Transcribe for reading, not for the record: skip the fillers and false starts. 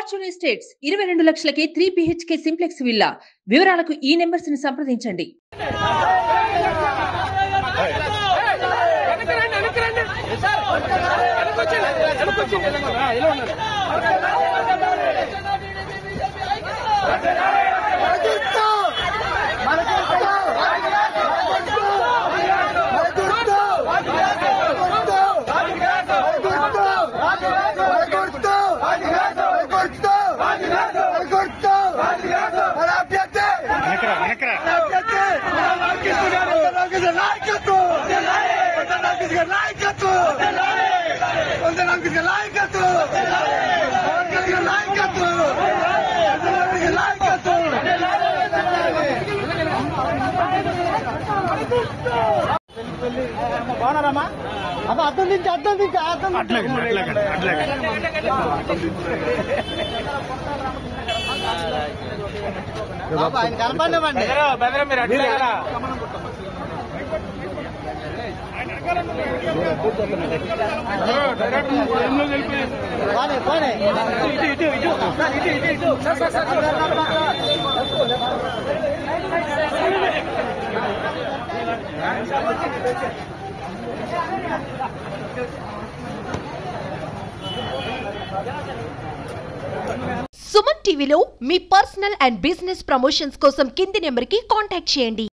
Fortune estates 22 లక్షలకే 3 BHK simplex villa. వివరాలకు ఈ numbers ని సంప్రదించండి. బాగున్నారమ్మా అబ్బా అర్థం దించి ఆయన కనపడినవ్వండి పోనే సుమన్ టీవీలో మీ పర్సనల్ అండ్ బిజినెస్ ప్రమోషన్స్ కోసం కింది నెంబర్కి కాంటాక్ట్ చేయండి.